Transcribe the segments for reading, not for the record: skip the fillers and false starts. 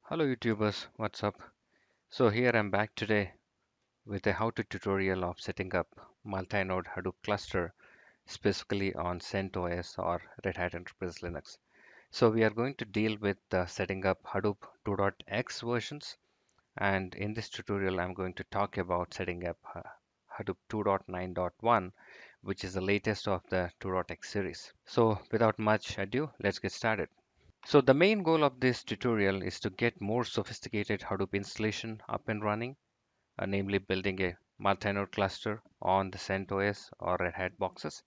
Hello YouTubers, what's up? So here I'm back today with a how-to tutorial of setting up multi-node Hadoop cluster specifically on CentOS or Red Hat Enterprise Linux. So we are going to deal with setting up Hadoop 2.x versions, and in this tutorial I'm going to talk about setting up Hadoop 2.9.1, which is the latest of the 2.x series. So without much ado, let's get started. So the main goal of this tutorial is to get more sophisticated Hadoop installation up and running, namely building a multi-node cluster on the CentOS or Red Hat boxes.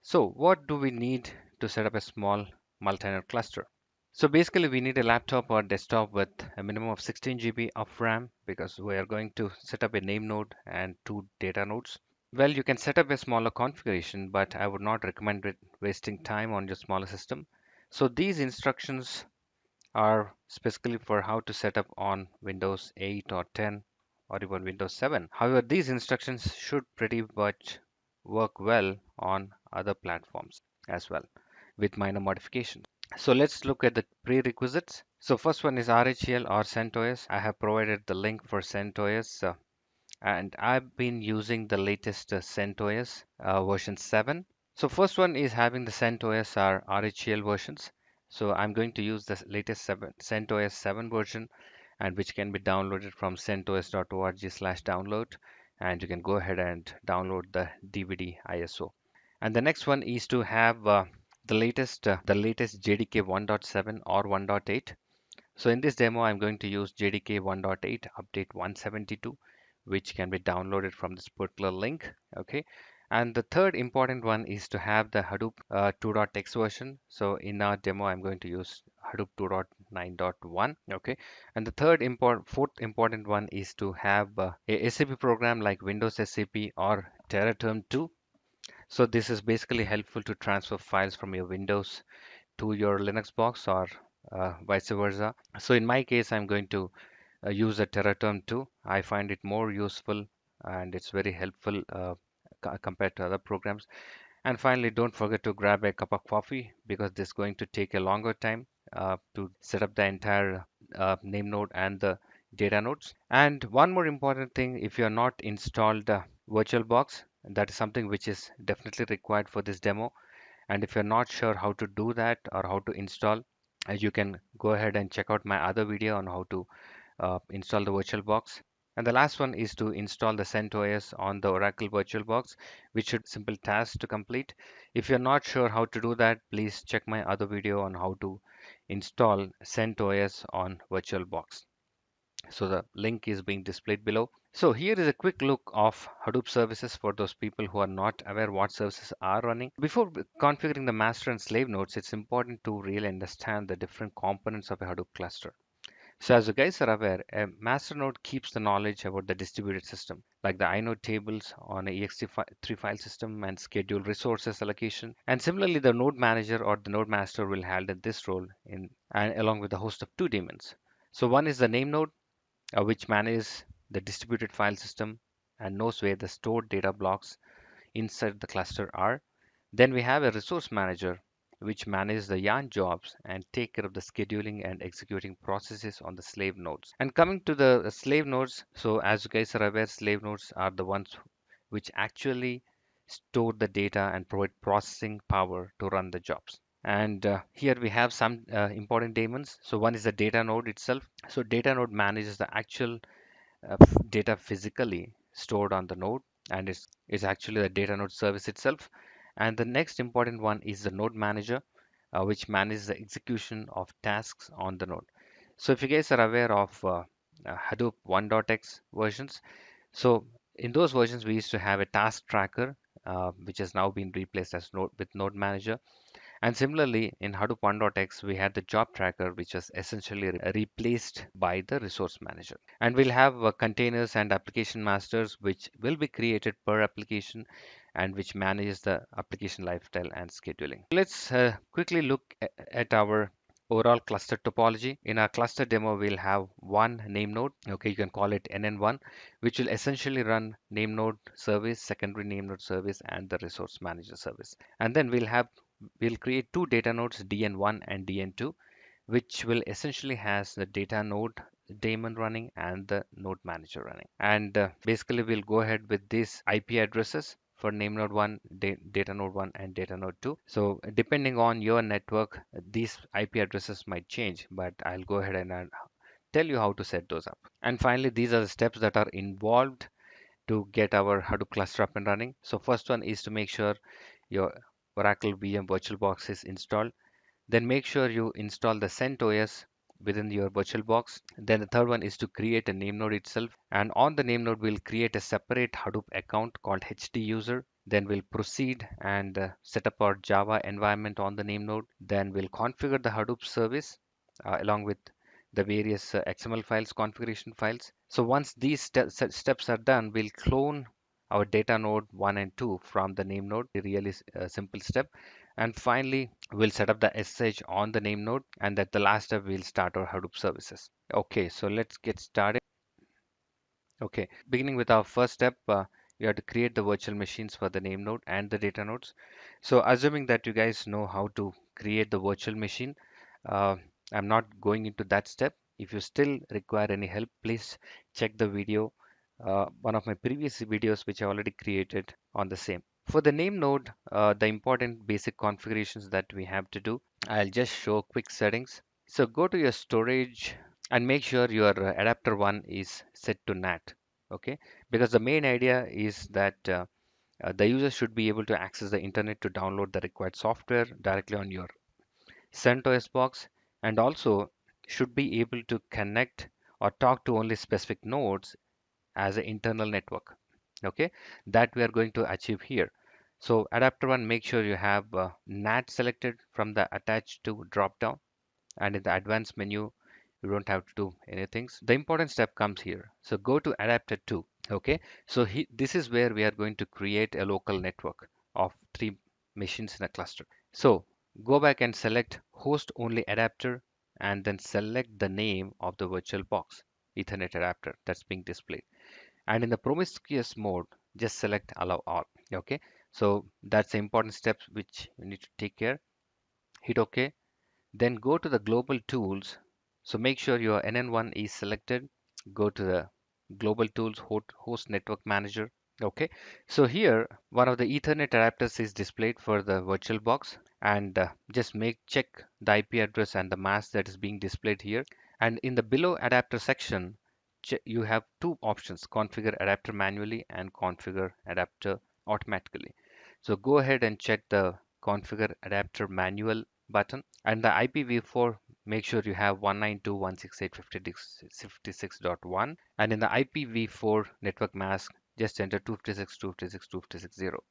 So what do we need to set up a small multi-node cluster? So basically we need a laptop or desktop with a minimum of 16 GB of RAM because we are going to set up a name node and two data nodes. Well, you can set up a smaller configuration, but I would not recommend wasting time on your smaller system. So these instructions are specifically for how to set up on Windows 8 or 10 or even Windows 7. However, these instructions should pretty much work well on other platforms as well with minor modifications. So let's look at the prerequisites. So first one is RHEL or CentOS. I have provided the link for CentOS and I've been using the latest CentOS version 7. So first one is having the CentOS or RHEL versions. So I'm going to use the latest CentOS 7 version, and which can be downloaded from centos.org/download, and you can go ahead and download the DVD ISO. And the next one is to have the latest JDK 1.7 or 1.8. So in this demo, I'm going to use JDK 1.8 update 172, which can be downloaded from this particular link. Okay. And the third important one is to have the Hadoop 2.x version. So in our demo, I'm going to use Hadoop 2.9.1. Okay. And the fourth important one is to have a SAP program like Windows SAP or Terraterm 2. So this is basically helpful to transfer files from your Windows to your Linux box or vice versa. So in my case, I'm going to use a Terraterm too. I find it more useful and it's very helpful compared to other programs. And finally, don't forget to grab a cup of coffee because this is going to take a longer time to set up the entire name node and the data nodes. And one more important thing, if you're not installed VirtualBox, that is something which is definitely required for this demo. And if you're not sure how to do that or how to install, you can go ahead and check out my other video on how to install the VirtualBox. And the last one is to install the CentOS on the Oracle VirtualBox, which should simple task to complete. If you're not sure how to do that, please check my other video on how to install CentOS on VirtualBox. So the link is being displayed below. So here is a quick look of Hadoop services for those people who are not aware what services are running. Before configuring the master and slave nodes, it's important to really understand the different components of a Hadoop cluster. So as you guys are aware, a master node keeps the knowledge about the distributed system, like the inode tables on a ext3 file system and schedule resources allocation. And similarly, the node manager or the node master will handle this role in and along with a host of two daemons. So one is the name node, which manages the distributed file system and knows where the stored data blocks inside the cluster are. Then we have a resource manager, which manages the yarn jobs and take care of the scheduling and executing processes on the slave nodes. And coming to the slave nodes, so as you guys are aware, slave nodes are the ones which actually store the data and provide processing power to run the jobs. And here we have some important daemons. So one is the data node itself. So data node manages the actual data physically stored on the node, and it's actually the data node service itself. And the next important one is the node manager, which manages the execution of tasks on the node. So if you guys are aware of Hadoop 1.x versions, so in those versions we used to have a task tracker, which has now been replaced as node with node manager. And similarly, in Hadoop 1.x, we had the job tracker, which was essentially replaced by the resource manager. And we'll have containers and application masters, which will be created per application and which manages the application lifestyle and scheduling. Let's quickly look at our overall cluster topology. In our cluster demo, we'll have one name node. Okay, you can call it NN1, which will essentially run name node service, secondary name node service, and the resource manager service. And then we'll create two data nodes, DN1 and DN2, which will essentially has the data node daemon running and the node manager running. And basically we'll go ahead with these IP addresses for name node 1, data node 1 and data node 2. So depending on your network, these IP addresses might change, but I'll go ahead and I'll tell you how to set those up. And finally, these are the steps that are involved to get our Hadoop cluster up and running. So first one is to make sure your Oracle VM VirtualBox is installed. Then make sure you install the CentOS within your VirtualBox. Then the third one is to create a name node itself. And on the name node, we'll create a separate Hadoop account called HD user. Then we'll proceed and set up our Java environment on the name node. Then we'll configure the Hadoop service along with the various XML files, configuration files. So once these steps are done, we'll clone our data node 1 and 2 from the name node. A really simple step. And finally, we'll set up the SSH on the name node, and at the last step, we'll start our Hadoop services. Okay, so let's get started. Okay, beginning with our first step, you have to create the virtual machines for the name node and the data nodes. So assuming that you guys know how to create the virtual machine, uh, I'm not going into that step. If you still require any help, please check the video, one of my previous videos which I already created on the same. For the name node, the important basic configurations that we have to do, I'll just show quick settings. So go to your storage and make sure your adapter 1 is set to NAT. Okay, because the main idea is that the user should be able to access the internet to download the required software directly on your CentOS box, and also should be able to connect or talk to only specific nodes as an internal network. Okay, that we are going to achieve here. So adapter 1, make sure you have NAT selected from the attached to drop down, and in the advanced menu you don't have to do anything. The important step comes here. So go to adapter 2. Okay, so this is where we are going to create a local network of 3 machines in a cluster. So go back and select host only adapter and then select the name of the virtual box Ethernet adapter that's being displayed. And in the promiscuous mode, just select allow all. Okay, so that's the important steps which you need to take care. Hit OK. Then go to the global tools. So make sure your NN1 is selected. Go to the global tools host network manager. Okay, so here one of the Ethernet adapters is displayed for the virtual box, and just make check the IP address and the mask that is being displayed here. And in the below adapter section, you have two options: configure adapter manually and configure adapter automatically. So go ahead and check the configure adapter manual button, and the IPv4, make sure you have 192.168.56.1, and in the IPv4 network mask just enter 256.256.256.0.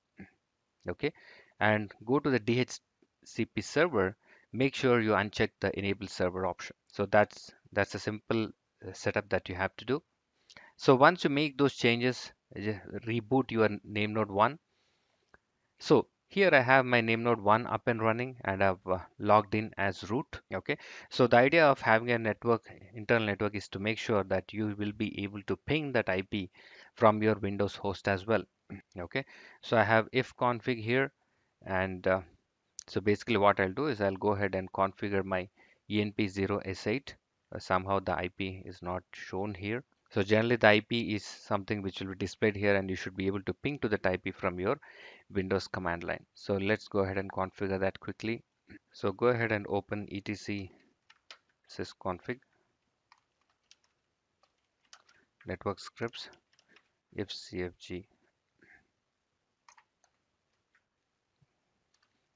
Okay, and go to the DHCP server, make sure you uncheck the enable server option. So that's a simple setup that you have to do. So once you make those changes, reboot your name node 1. So here I have my name node 1 up and running, and I've logged in as root. Okay, so the idea of having a network, internal network, is to make sure that you will be able to ping that IP from your Windows host as well. Okay, so I have ifconfig here, and so basically what I'll do is I'll go ahead and configure my ENP0S8. Somehow the IP is not shown here. So generally the IP is something which will be displayed here, and you should be able to ping to that IP from your Windows command line. So let's go ahead and configure that quickly. So go ahead and open etc sysconfig network scripts ifcfg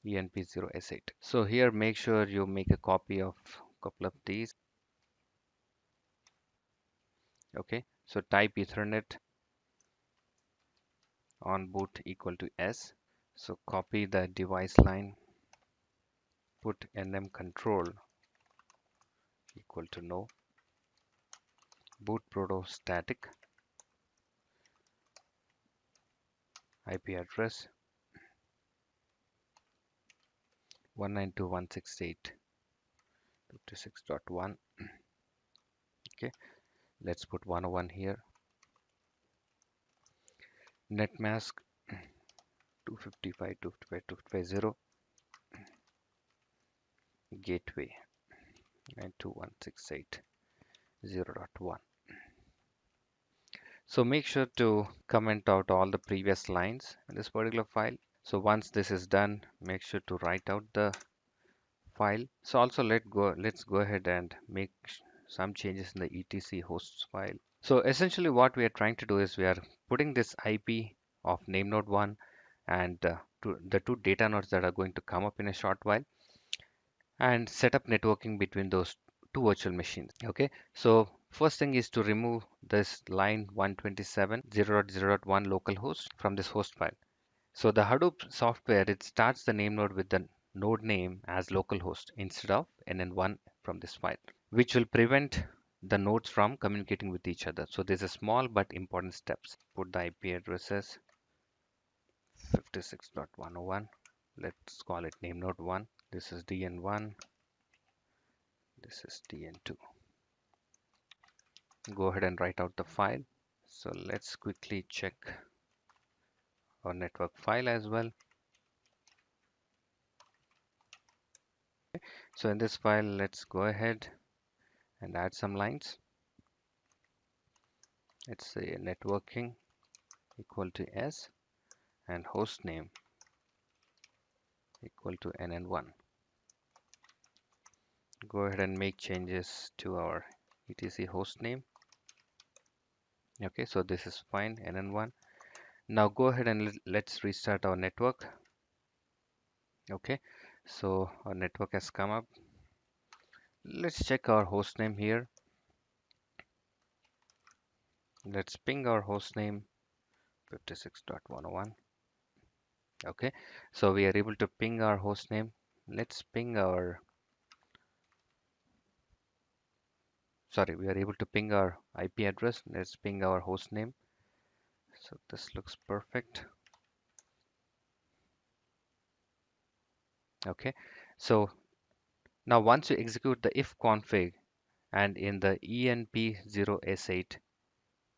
enp0s8. So here make sure you make a copy of a couple of these. Okay, so type ethernet on boot equal to S. So copy the device line, put nm control equal to no, boot proto static, IP address 192.168.56.1. Okay, let's put 101 here. Net mask 255.255.255.0. Gateway. 92168.0.1. So make sure to comment out all the previous lines in this particular file. So once this is done, make sure to write out the file. So also let's go ahead and make some changes in the etc hosts file. So essentially what we are trying to do is we are putting this IP of name node 1 and the two data nodes that are going to come up in a short while and set up networking between those two virtual machines. Okay, so first thing is to remove this line 127.0.0.1 localhost from this host file. So the Hadoop software, it starts the name node with the node name as localhost instead of NN1 from this file, which will prevent the nodes from communicating with each other. So there's a small but important steps. Put the IP addresses 56.101. Let's call it name node 1. This is DN1. This is DN2. Go ahead and write out the file. So let's quickly check our network file as well. So in this file, let's go ahead and add some lines. Let's say networking equal to S and host name equal to NN1. Go ahead and make changes to our etc host name. Okay, so this is fine, NN1. Now go ahead and let's restart our network. Okay, so our network has come up. Let's check our host name here. Let's ping our host name 56.101. Okay, so we are able to ping our host name. Let's ping our, sorry, we are able to ping our IP address. Let's ping our host name. So this looks perfect. Okay, so now once you execute the ifconfig and in the enp0s8,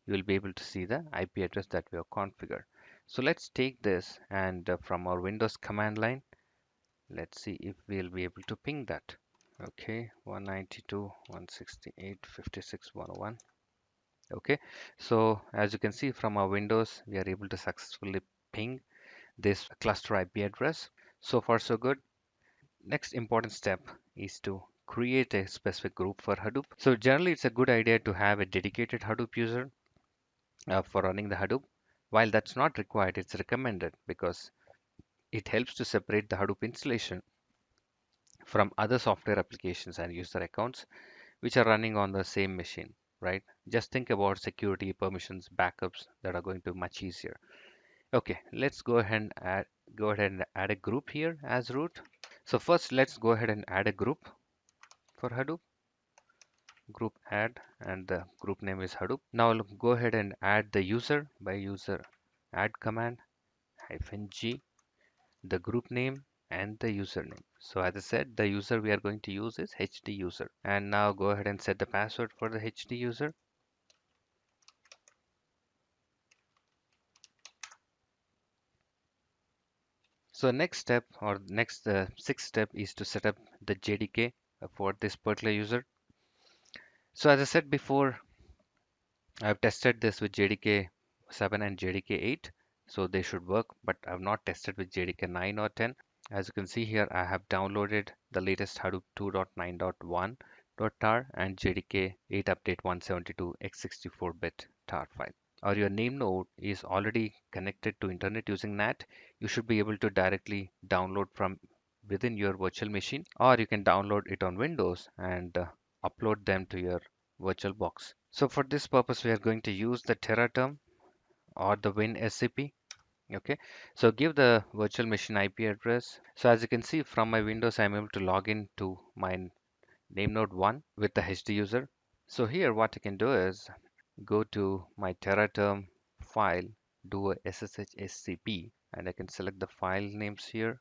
you will be able to see the IP address that we have configured. So let's take this and from our Windows command line, let's see if we'll be able to ping that. Okay, 192.168.56.101. Okay, so as you can see from our Windows, we are able to successfully ping this cluster IP address. So far so good. Next important step is to create a specific group for Hadoop. So generally it's a good idea to have a dedicated Hadoop user for running the Hadoop. While that's not required, it's recommended because it helps to separate the Hadoop installation from other software applications and user accounts which are running on the same machine, right? Just think about security, permissions, backups that are going to be much easier. Okay, let's go ahead and add a group here as root. So first let's go ahead and add a group for Hadoop. Group add and the group name is Hadoop. Now go ahead and add the user by user add command -g, the group name and the username. So as I said, the user we are going to use is HD user. And now go ahead and set the password for the HD user. So next step or next sixth step is to set up the JDK for this particular user. So as I said before, I've tested this with JDK 7 and JDK 8, so they should work, but I've not tested with JDK 9 or 10. As you can see here, I have downloaded the latest Hadoop 2.9.1.tar and JDK 8 update 172 x64-bit tar file. Or your name node is already connected to internet using NAT, you should be able to directly download from within your virtual machine, or you can download it on Windows and upload them to your VirtualBox. So for this purpose, we are going to use the Terraterm or the WinSCP. Okay, so give the virtual machine IP address. So as you can see from my Windows, I'm able to log in to my name node 1 with the HD user. So here what I can do is go to my Terraterm file, do a SSH SCP, and I can select the file names here.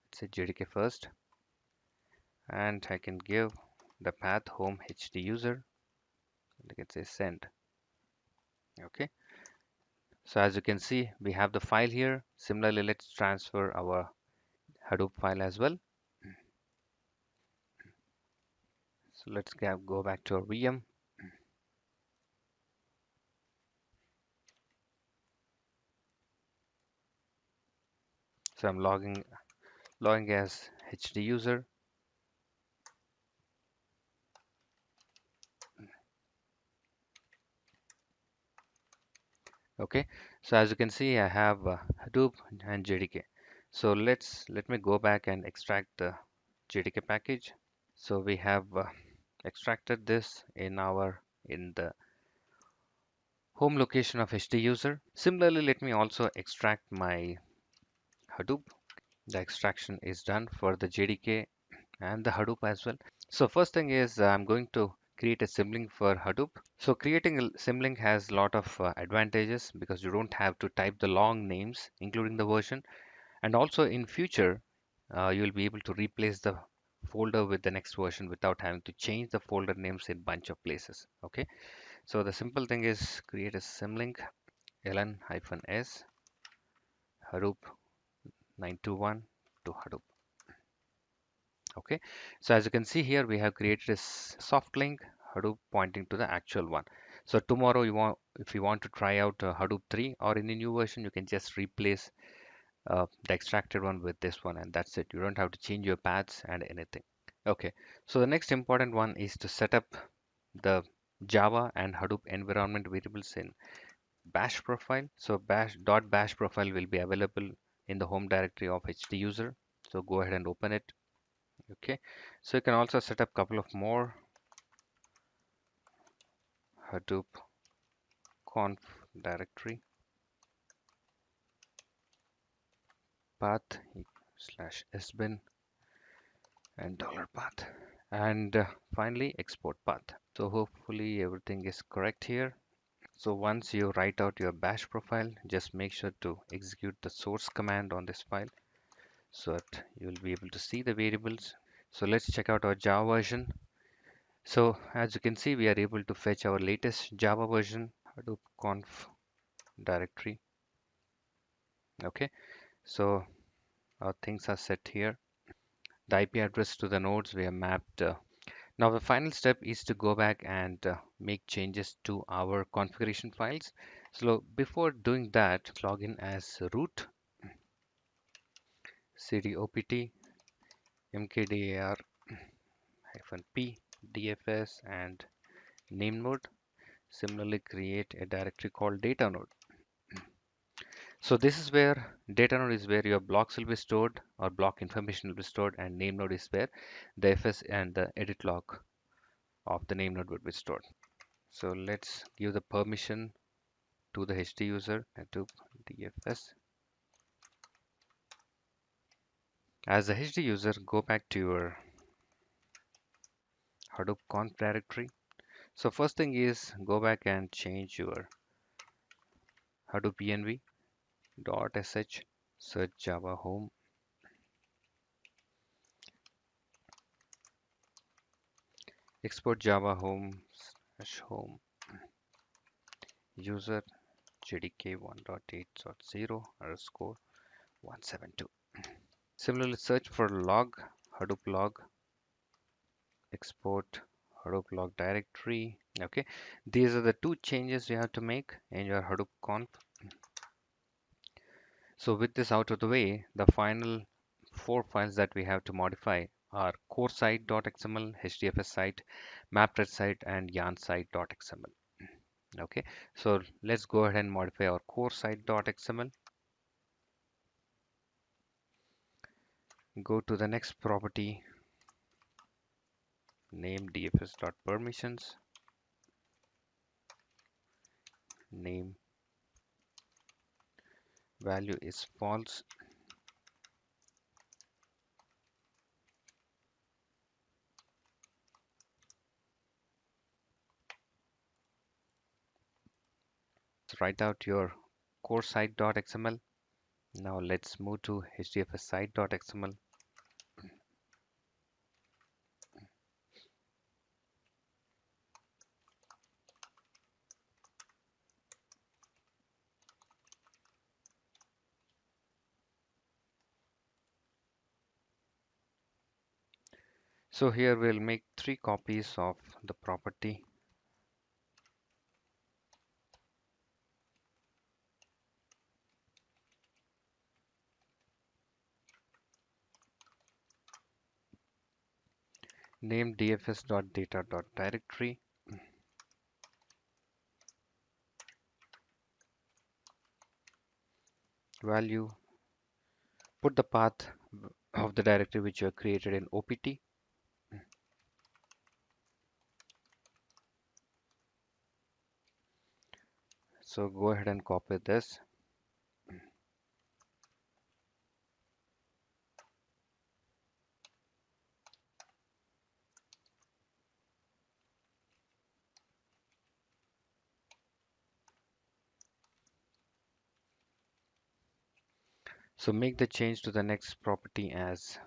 Let's say JDK first, and I can give the path home HD user. And I can say send. Okay, so as you can see, we have the file here. Similarly, let's transfer our Hadoop file as well. So let's go back to our VM. So I'm logging as HD user. Okay, so as you can see, I have Hadoop and JDK. So let me go back and extract the JDK package. So we have extracted this in the home location of HD user. Similarly, let me also extract my Hadoop. The extraction is done for the JDK and the Hadoop as well. So first thing is I'm going to create a symlink for Hadoop. So creating a symlink has a lot of advantages because you don't have to type the long names, including the version. And also in future, you'll be able to replace the folder with the next version without having to change the folder names in bunch of places. Okay. So the simple thing is create a symlink ln-s Hadoop 921 to Hadoop. Okay, so as you can see here, we have created a soft link Hadoop pointing to the actual one. So tomorrow, if you want to try out Hadoop 3 or any new version, you can just replace the extracted one with this one, and that's it. You don't have to change your paths and anything. Okay, so the next important one is to set up the Java and Hadoop environment variables in bash profile. So bash profile will be available in the home directory of HD user. So go ahead and open it. Okay, so you can also set up a couple of more Hadoop conf directory path slash sbin and $path, and finally export path. So hopefully everything is correct here. So once you write out your bash profile, just make sure to execute the source command on this file so that you'll be able to see the variables. So let's check out our Java version. So as you can see, we are able to fetch our latest Java version, Hadoop conf directory. Okay, so our things are set here. The IP address to the nodes we have mapped. Now the final step is to go back and make changes to our configuration files. So before doing that, log in as root cd opt mkdir -p dfs and name node. Similarly, create a directory called data node. So this is where data node is where your blocks will be stored or block information will be stored, and name node is where the fs and the edit log of the name node would be stored. So let's give the permission to the HD user to DFS. As a HD user, go back to your Hadoop conf directory. So first thing is go back and change your Hadoop env .sh search Java home. Export Java home /home user JDK 1.8.0_172. Similarly, search for log Hadoop log, export Hadoop log directory. Okay, these are the two changes you have to make in your Hadoop conf. So with this out of the way, the final four files that we have to modify are core site.xml, HDFS site, mapred site, and yarn site.xml. Okay, so let's go ahead and modify our core site.xml. Go to the next property, name dfs.permissions, name value is false. So write out your core site.xml. Now let's move to HDFS site.xml. So here we'll make 3 copies of the property. Name dfs.data.directory. Value. Put the path of the directory which you have created in OPT. So go ahead and copy this. So make the change to the next property as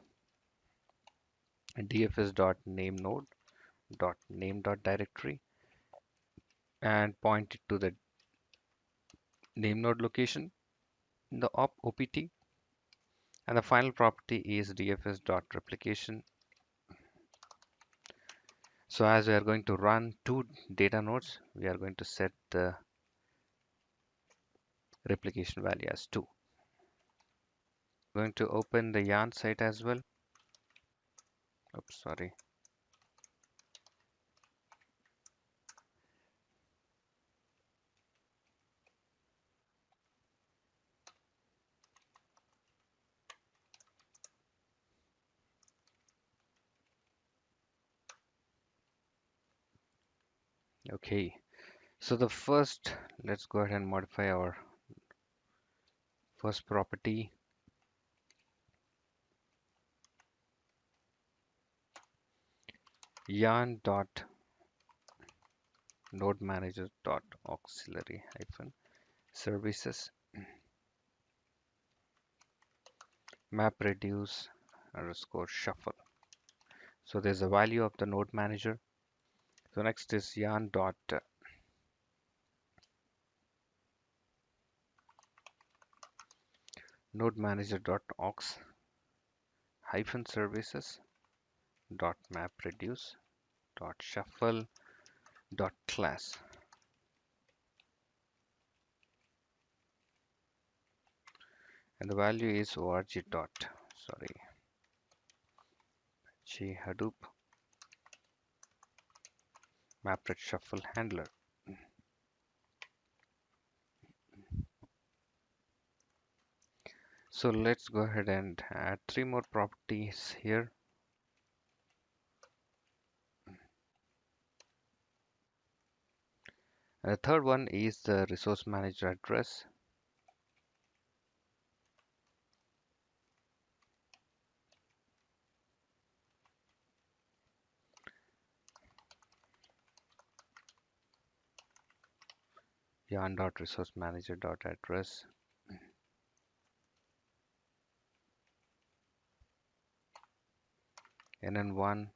dfs.nameNode.name.directory and point it to the name node location in the OPT. And the final property is dfs.replication. So as we are going to run 2 data nodes, we are going to set the replication value as 2. Going to open the yarn site as well. Oops, sorry. Okay, so the first, let's go ahead and modify our first property. Yarn dot node manager dot auxiliary hyphen services map reduce underscore shuffle. So there's a value of the node manager. So next is yarn dot node manager dot aux hyphen services dot map reduce dot shuffle dot class, and the value is org dot sorry g Hadoop mapred shuffle handler. So let's go ahead and add 3 more properties here. And the third one is the resource manager address. Yarn.resource manager.address NN1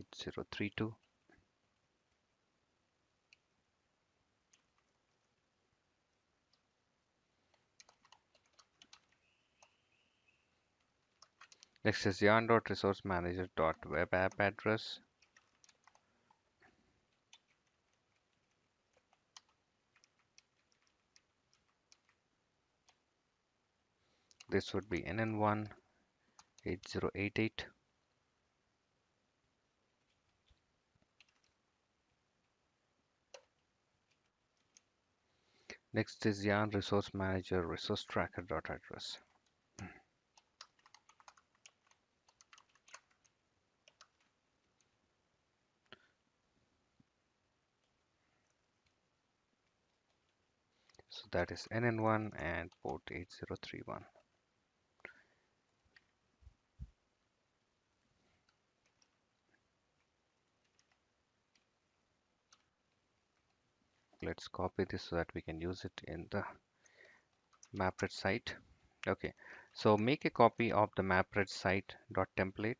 8032. Next is yarn.resource manager.web app address. This would be NN1 8088. Next is yarn resource manager resource tracker.address. So that is NN1 and port 8031. Let's copy this so that we can use it in the mapred site. Okay, so make a copy of the mapred site dot template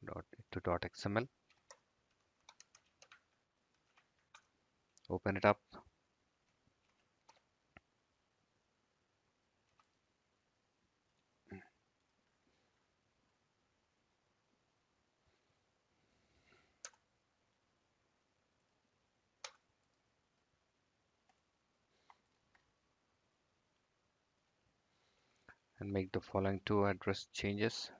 dot xml. Open it up. and make the following two address changes.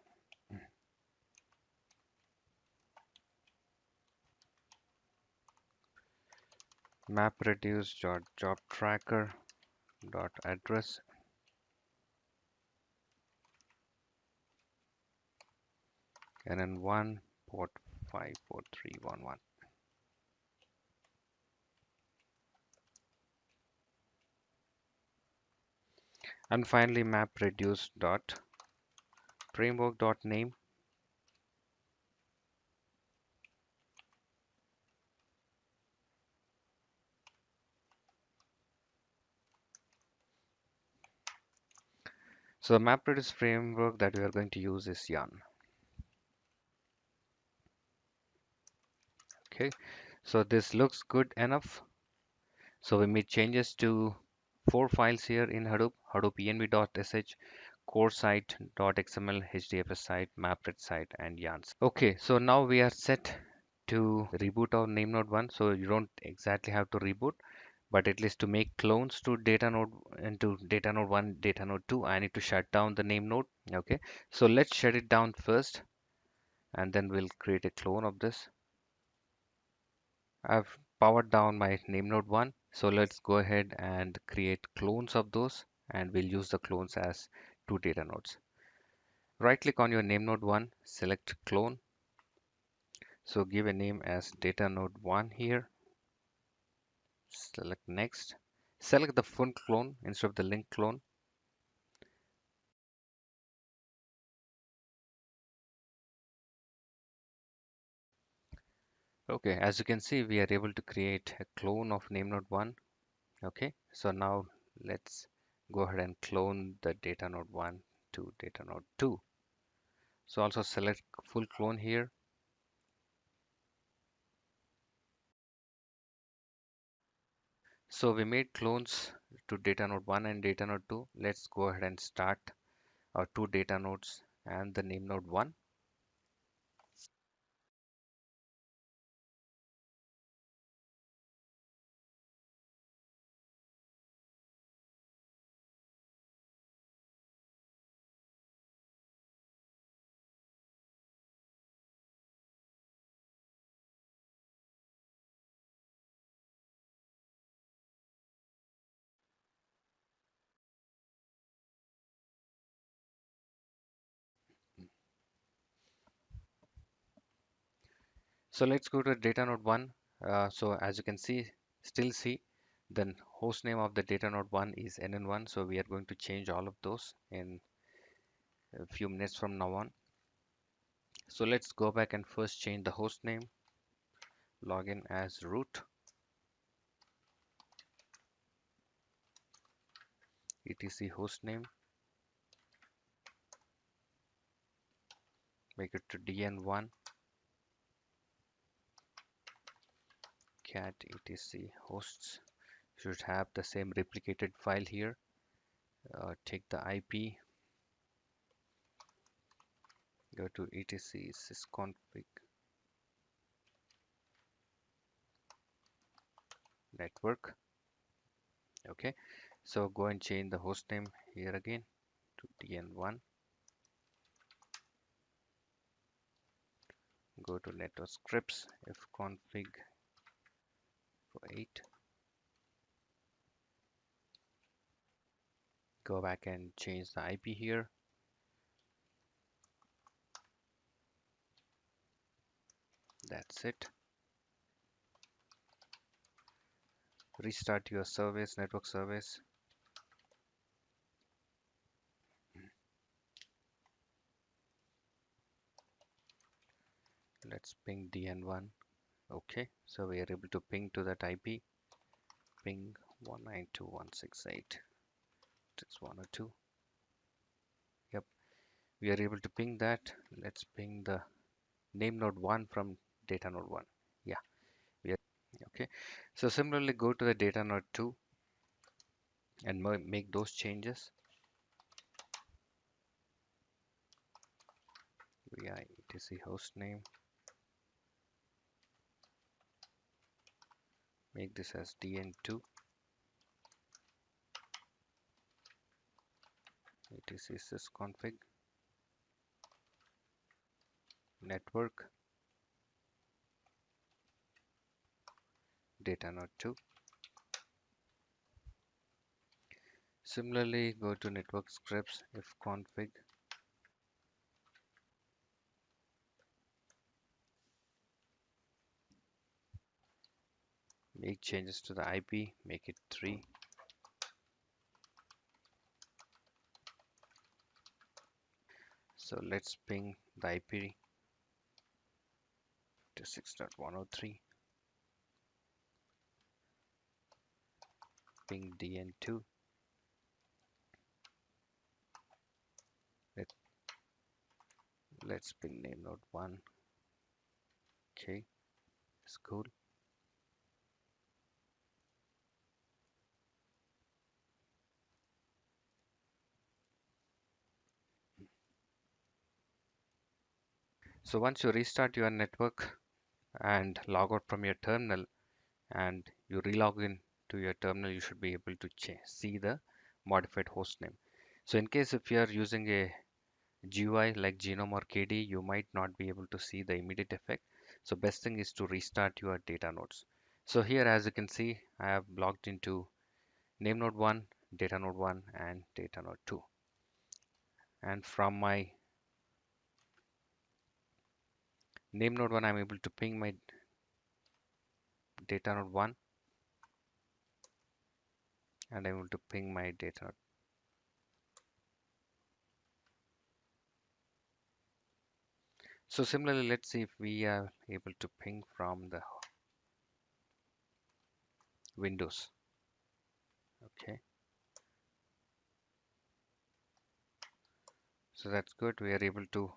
Map reduce dot job tracker dot address and then 1 port 54311. And finally map reduce dot framework dot name. So the map reduce framework that we are going to use is Yarn. Okay, so this looks good enough. So we made changes to 4 files here in Hadoop: Hadoop env.sh, core site.xml, hdfs site, mapred site, and yarn. Okay, so now we are set to reboot our name node 1. So you don't exactly have to reboot, but at least to make clones to data node into data node 1, data node 2, I need to shut down the name node. Okay, so let's shut it down first, and then we'll create a clone of this. I've powered down my name node 1, so let's go ahead and create clones of those, and we'll use the clones as two data nodes. Right click on your name node 1, select clone. So give a name as data node 1 here. Select next. Select the full clone instead of the link clone. Okay, as you can see, we are able to create a clone of name node 1. Okay, so now let's go ahead and clone the data node 1 to data node 2. So also select full clone here. So we made clones to data node 1 and data node 2. Let's go ahead and start our two data nodes and the name node 1. So let's go to data node 1. So as you can still see, the host name of the data node 1 is nn1. So we are going to change all of those in a few minutes from now on. So let's go back and first change the host name, login as root, etc host name, make it to dn1, cat etc hosts. Should have the same replicated file here. Take the IP, go to etc sysconfig network. Okay, so go and change the host name here again to dn1. Go to network scripts, ifconfig for 8. Go back and change the IP here. That's it. Restart your service, network service. Let's ping dn1. Okay, so we are able to ping to that IP. Ping 192.168.6102. Yep, we are able to ping that. Let's ping the name node 1 from data node 1. Yeah, we are okay. So similarly, go to the data node 2 and make those changes. Vi etc host name. Make this as dn2. etc sysconfig network data node 2. Similarly, go to network scripts, ifconfig, make changes to the IP, make it 3. So let's ping the IP to 6.103, ping DN2. Let, let's ping name node 1. Okay, it's cool. So once you restart your network and log out from your terminal and you relog in to your terminal, you should be able to see the modified host name. So in case if you are using a GUI like Genome or KDE, you might not be able to see the immediate effect. So best thing is to restart your data nodes. So here, as you can see, I have logged into name node 1, data node 1, and data node 2. And from my name node 1, I'm able to ping my data node 1, and I'm able to ping my data node. So similarly, let's see if we are able to ping from the Windows. Okay, so that's good. We are able to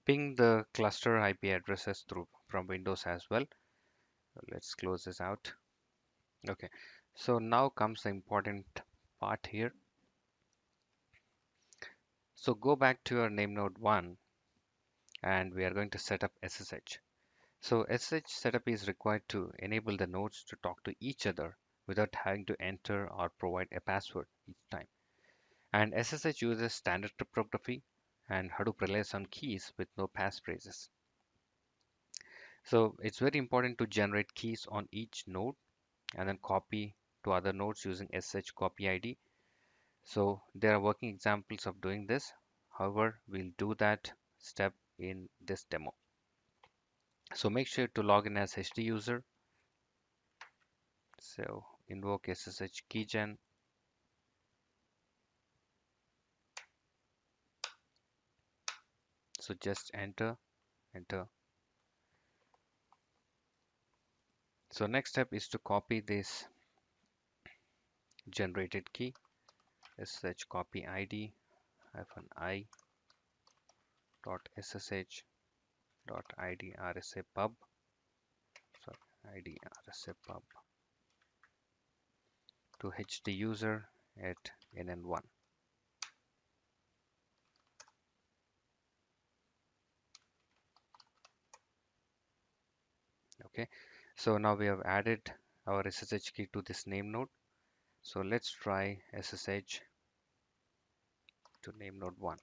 ping the cluster IP addresses through from Windows as well. Let's close this out. Okay, so now comes the important part here. So go back to your name node 1 and we are going to set up SSH. So SSH setup is required to enable the nodes to talk to each other without having to enter or provide a password each time. And SSH uses standard cryptography, and Hadoop relies on keys with no passphrases. So it's very important to generate keys on each node and then copy to other nodes using SSH copy ID. So there are working examples of doing this. However, we'll do that step in this demo. So make sure to log in as HD user. So invoke SSH keygen. So just enter. So next step is to copy this generated key, SSH copy ID -I dot SSH dot ID RSA pub. Sorry, ID RSA pub to HD user at NN1. Okay, so now we have added our SSH key to this name node. So let's try SSH to name node 1.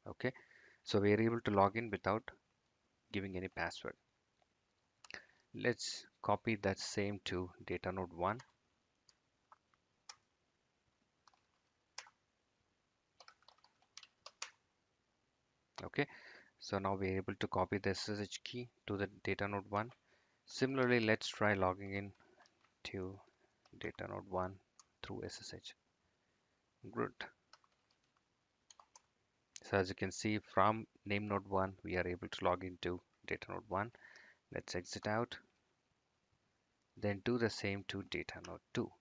Okay, so we are able to log in without giving any password. Let's copy that same to data node 1. Okay, so now we're able to copy the SSH key to the data node 1. Similarly, let's try logging in to data node 1 through SSH. Good. So as you can see, from name node 1, we are able to log into data node 1. Let's exit out. Then do the same to data node 2.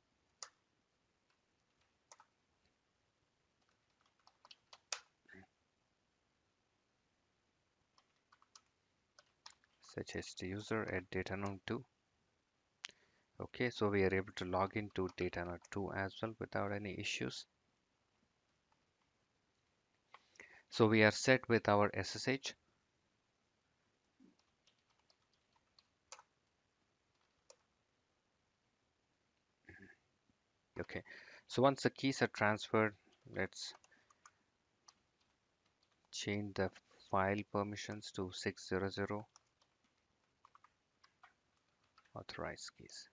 Such as the user at data node 2. Okay, so we are able to log into data node 2 as well without any issues. So we are set with our SSH. Okay, so once the keys are transferred, Let's change the file permissions to 600 authorized keys.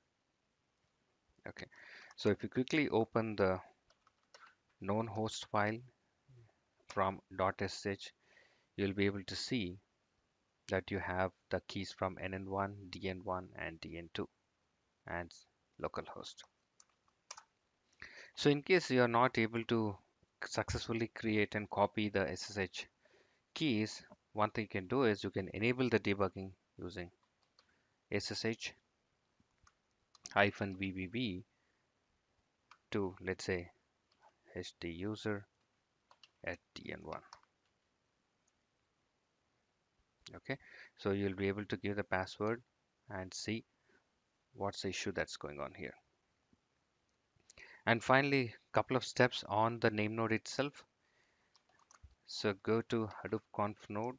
Okay, so if you quickly open the known host file from .sh, you'll be able to see that you have the keys from nn1, dn1, and dn2 and localhost. So in case you are not able to successfully create and copy the SSH keys, one thing you can do is you can enable the debugging using SSH -vvv to, let's say, hd user at dn1. Okay, so you'll be able to give the password and see what's the issue that's going on here. And finally, couple of steps on the name node itself. So go to Hadoop conf node,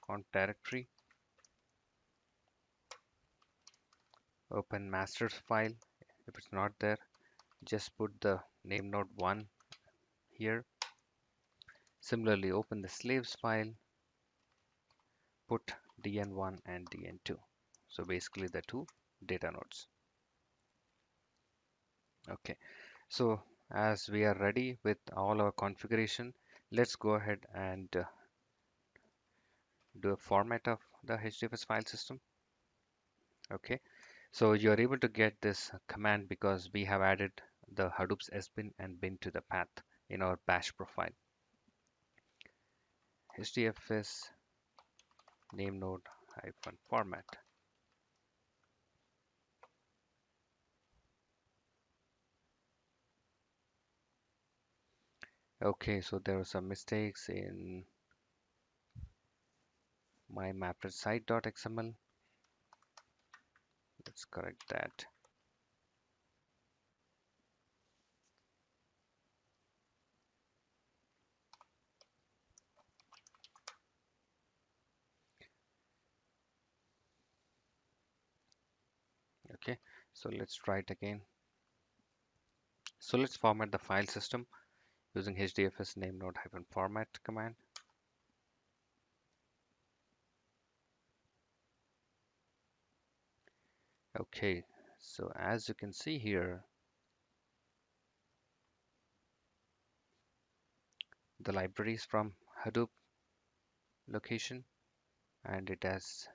conf directory, open masters file. If it's not there, just put the name node 1 here. Similarly, open the slaves file, put dn1 and dn2. So basically the two data nodes. Okay, so as we are ready with all our configuration, let's go ahead and do a format of the HDFS file system. Okay, so you're able to get this command because we have added the Hadoop's sbin and bin to the path in our bash profile. HDFS name node hyphen format. Okay, so there were some mistakes in my mapped site.xml. Let's correct that. Okay, so let's try it again. So let's format the file system using HDFS name node hyphen format command. Okay, so as you can see here, the libraries from Hadoop location, and it has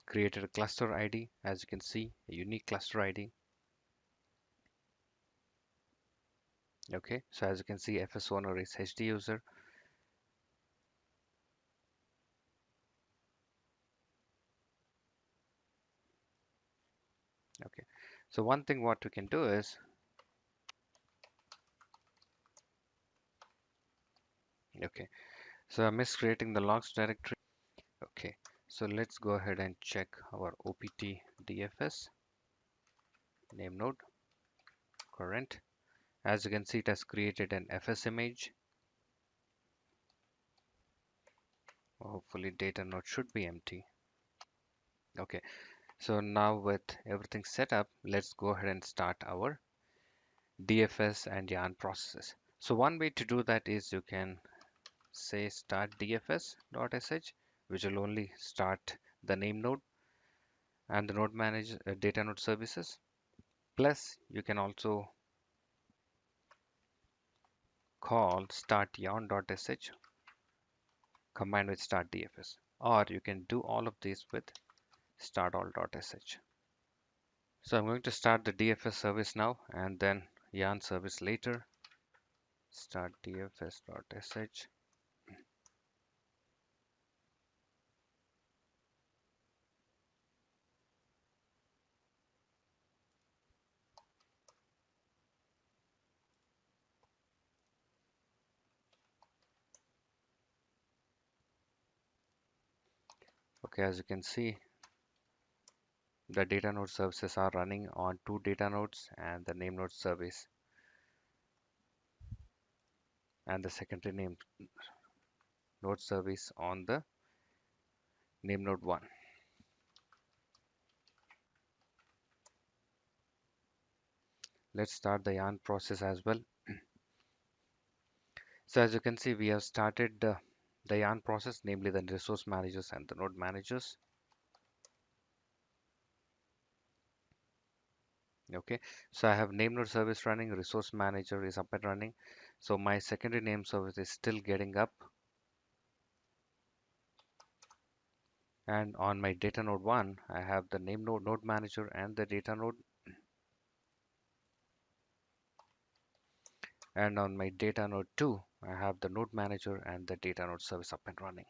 created a cluster ID. As you can see, a unique cluster ID. Okay, so as you can see, FS owner is HD user. Okay, so one thing what we can do is, okay, so I'm miscreating the logs directory. Okay, so let's go ahead and check our OPT DFS name node current. As you can see, it has created an FS image. Hopefully data node should be empty. Okay, so now with everything set up, let's go ahead and start our DFS and Yarn processes. So one way to do that is you can say start dfs.sh, which will only start the name node and the node manager data node services. Plus, you can also call start yarn.sh combined with start dfs, or you can do all of these with start all.sh. So I'm going to start the DFS service now and then yarn service later. Start dfs.sh. Okay, as you can see, the data node services are running on two data nodes and the name node service and the secondary name node service on the name node 1. Let's start the yarn process as well. So as you can see, we have started the yarn process, namely the resource managers and the node managers. Okay, so I have name node service running, resource manager is up and running. So my secondary name service is still getting up. And on my data node 1, I have the name node, node manager, and the data node. And on my data node 2, I have the node manager and the data node service up and running.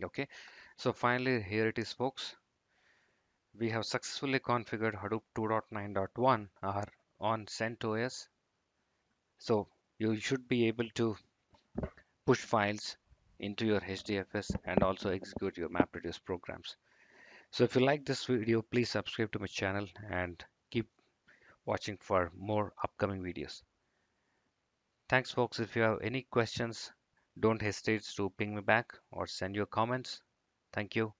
Okay, so finally, here it is, folks. We have successfully configured Hadoop 2.9.1 on CentOS. So you should be able to push files into your HDFS and also execute your MapReduce programs. So if you like this video, please subscribe to my channel and keep watching for more upcoming videos. Thanks, folks. If you have any questions, don't hesitate to ping me back or send your comments. Thank you.